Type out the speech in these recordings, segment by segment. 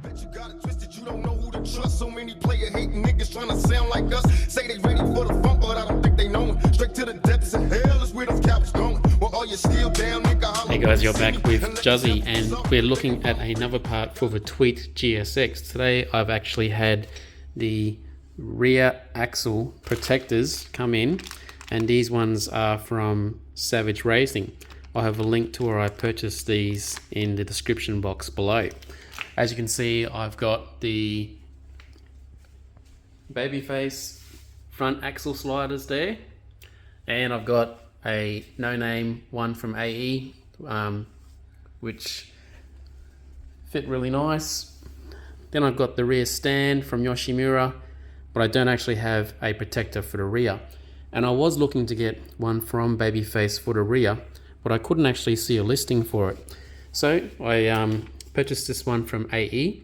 Bet you got it twisted, you don't know who to trust. So many player hating niggas trying to sound like us. Say they ready for the funk, but I don't think they know it. Straight to the depths of hell is where those cowards going. Well, all you still down, nigga. Hey guys, you're back with Juzzie, and we're looking at another part for the TweakedGSX. Today I've actually had the rear axle protectors come in, and these ones are from Savage Racing. I'll have a link to where I purchased these in the description box below. As you can see, I've got the babyface front axle sliders there, and I've got a no-name one from AE, which fit really nice. Then I've got the rear stand from Yoshimura, but I don't actually have a protector for the rear. And I was looking to get one from Babyface for the rear, but I couldn't actually see a listing for it. So I purchased this one from AE,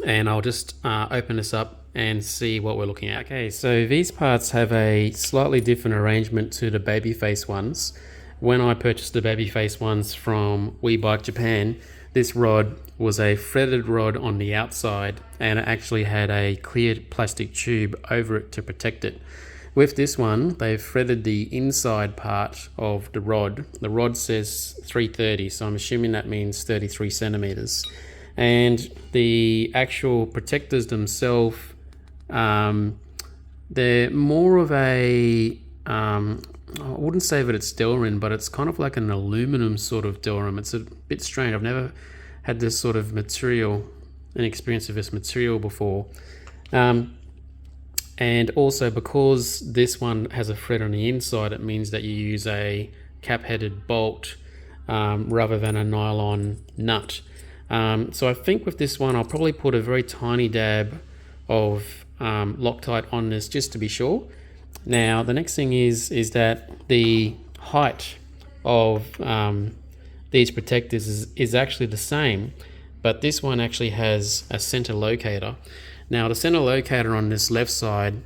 and I'll just open this up and see what we're looking at. Okay, so these parts have a slightly different arrangement to the Babyface ones. When I purchased the Babyface ones from WeBike Japan, this rod was a threaded rod on the outside, and it actually had a clear plastic tube over it to protect it. With this one, they've threaded the inside part of the rod. The rod says 330, so I'm assuming that means 33 centimeters. And the actual protectors themselves, they're more of a, I wouldn't say that it's Delrin, but it's kind of like an aluminum sort of Delrin. It's a bit strange. I've never had this sort of material, an experience of this material before. And also, because this one has a thread on the inside, it means that you use a cap-headed bolt rather than a nylon nut. So I think with this one, I'll probably put a very tiny dab of Loctite on this just to be sure. Now, the next thing is that the height of these protectors is actually the same, but this one actually has a center locator. Now, the center locator on this left side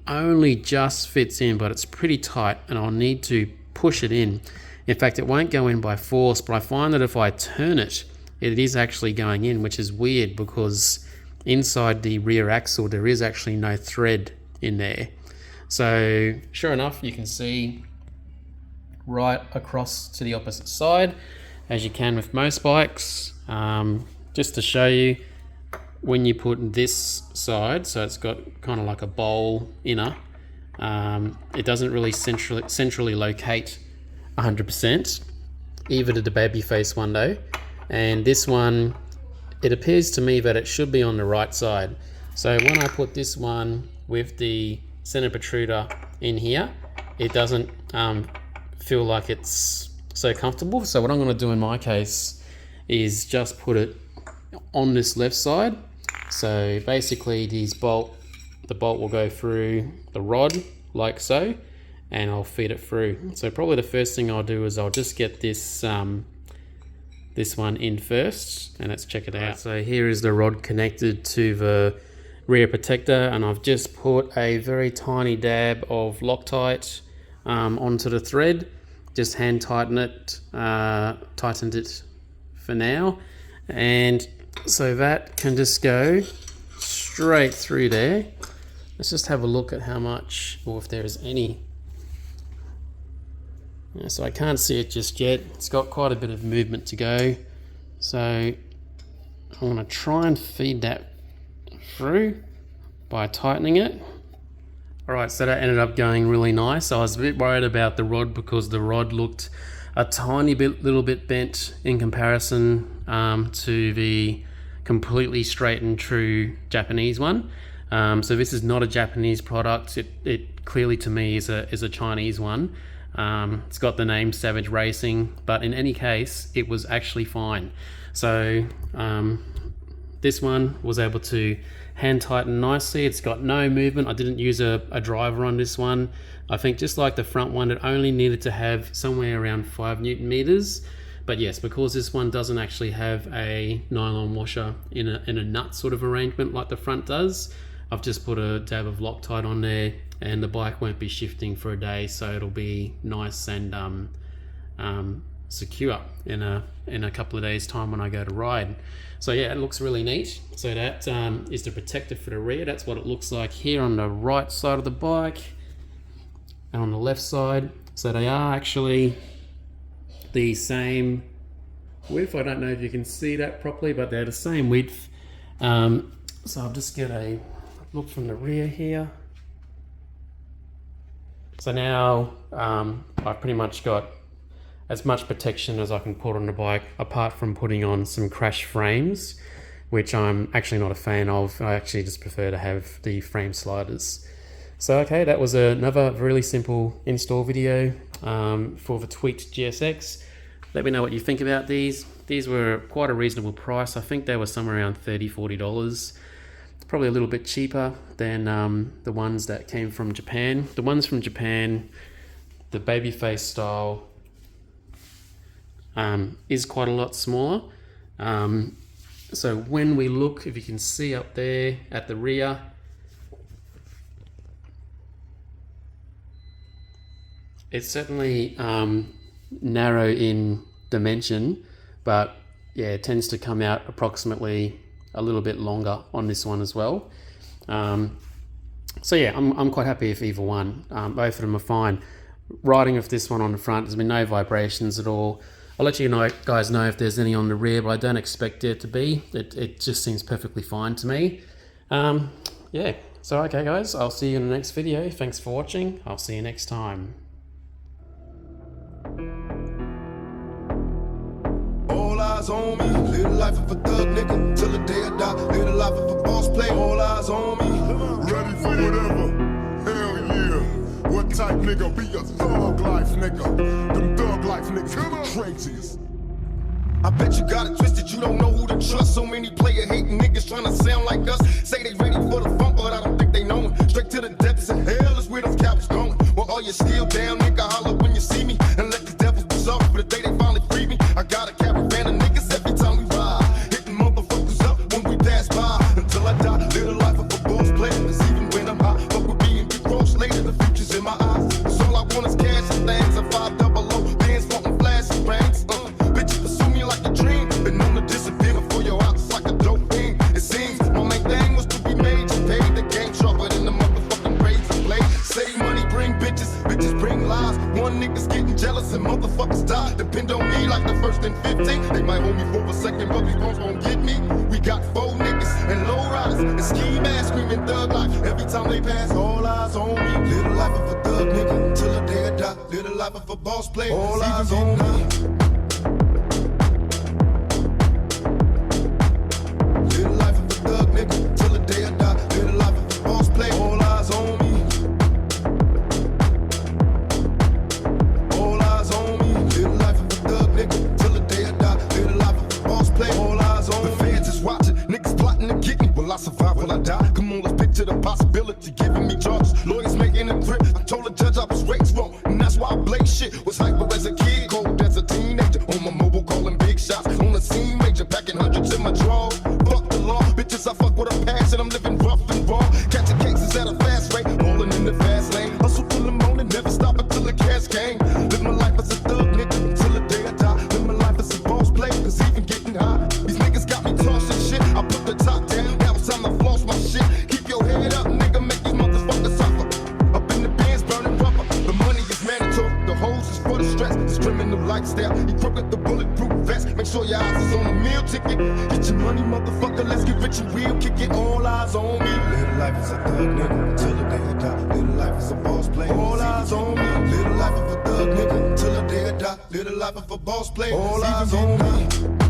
only just fits in, but it's pretty tight, and I'll need to push it in. In fact, it won't go in by force, but I find that if I turn it, it is actually going in, which is weird because inside the rear axle, there is actually no thread in there. So, sure enough, you can see right across to the opposite side, as you can with most bikes. Just to show you, when you put this side, so it's got kind of like a bowl inner, it doesn't really centrally locate 100%, either did the Babyface one though. And this one, it appears to me that it should be on the right side. So when I put this one with the center protruder in here, it doesn't feel like it's so comfortable. So what I'm gonna do in my case is just put it on this left side. So basically the bolt will go through the rod like so, and I'll feed it through. So probably the first thing I'll do is I'll just get this this one in first, and let's check it out. So here is the rod connected to the rear protector, and I've just put a very tiny dab of Loctite onto the thread. Just hand tightened it for now, and so that can just go straight through there. Let's just have a look at how much, or if there is any. Yeah, so I can't see it just yet. It's got quite a bit of movement to go. So I'm going to try and feed that through by tightening it. Alright, so that ended up going really nice. I was a bit worried about the rod because the rod looked a little bit bent in comparison to the completely straight and true Japanese one. So this is not a Japanese product. It clearly to me is a Chinese one. It's got the name Savage Racing, but in any case, it was actually fine. So this one was able to hand tighten nicely. It's got no movement. I didn't use a driver on this one. I think just like the front one, it only needed to have somewhere around 5 Newton meters. But yes, because this one doesn't actually have a nylon washer in a nut sort of arrangement like the front does, I've just put a dab of Loctite on there, and the bike won't be shifting for a day, so it'll be nice and secure in a couple of days time when I go to ride. So yeah, it looks really neat. So that is the protector for the rear. That's what it looks like here on the right side of the bike and on the left side. So they are actually the same width. I don't know if you can see that properly, but they're the same width. So I'll just get a look from the rear here. So now I've pretty much got as much protection as I can put on the bike, apart from putting on some crash frames, which I'm actually not a fan of. I actually just prefer to have the frame sliders. So okay, that was another really simple install video for the TweakedGSX. Let me know what you think about these. These were quite a reasonable price. I think they were somewhere around $30–40. Probably a little bit cheaper than the ones that came from Japan. The ones from Japan, the babyface style, is quite a lot smaller. So when we look, if you can see up there at the rear, it's certainly narrow in dimension, but yeah, it tends to come out approximately a little bit longer on this one as well. So yeah, I'm quite happy with either one. Both of them are fine. Riding with this one on the front, there's been no vibrations at all. I'll let you guys know if there's any on the rear, but I don't expect it to be. It just seems perfectly fine to me. Yeah, so okay guys, I'll see you in the next video. Thanks for watching. I'll see you next time. All eyes on me, live the life of a thug nigga till the day I die. Live the life of a boss play. All eyes on me, ready for whatever. Hell yeah. What type nigga be a thug life nigga? Them thug life niggas be the craziest. I bet you got it twisted, you don't know who to trust. So many player hating niggas trying to sound like us. Say they ready for the funk, but I don't think they know it. Straight to the depths of hell is where those cowards going. Well, all you still down, nigga, holler when you see me. And let the devils be sorry for the day they finally free me. I got a caravan of niggas every time we ride, hitting motherfuckers up when we pass by. Until I die, live the life of a boss player. Cause even when I'm high, fuck with being get crossed later, the future's in my eyes. Cause all I want is cash and things. A 500, bands wanting flashy banks. Bitches pursue me like a dream. Been known to disappear before your eyes like a dope thing. It seems my main thing was to be made. You paid the game sharper than the motherfucking braids I play. Say money bring bitches, bitches bring lies. One nigga's getting jealous and motherfuckers die. Depend on me like the first and 15. They might hold me for a second, but these bones won't get me. We got 4 niggas and low riders and ski masks screaming thug life. Every time they pass, all eyes on me. Live the life of a thug nigga till the day I die. Live the life of a boss player. All eyes on me. Live the life of a thug nigga till the day I die. Live the life of a boss player. All eyes on me. All eyes on me. Live the life of a thug nigga till the day I die. Live the life of a boss player. All eyes on me. The feds is watching, niggas plotting to get me. Will I survive? Will I die? Come on, let's picture the possibility giving me charges. Lawyers making a grip. I told the judge I was raised wrong, and that's why I blaze shit. Was hyper as a kid, cold as a teenager. On my mobile, calling big shots. On the scene, major, packing hundreds in my drawers. Fuck the law, bitches. I fuck with a passion. I'm living rough and raw, catching cases at a fast rate, rolling in the fast lane. Hustle till the morning, never stop until the cash came. Live my life as a thug nigga until the day I die. Live my life as a boss player, cause even getting high. These niggas got me tossing shit. I put the top down, now it's time to floss my shit. Keep your head up, nigga, make these motherfuckers suffer. Up in the bins, burning rubber. The money is mandatory, the hose is for the stress. This criminal lifestyle, equipped with the bulletproof vest. Make sure your eyes is on the meal ticket. Get your money, motherfucker, let's get rich and real. Kick it, all eyes on me. Live the life as a thug nigga until the day I die. Live the life as a boss player. All eyes on me. Live the life of a thug nigga until the day I die. Live the life of a boss player. All eyes on me.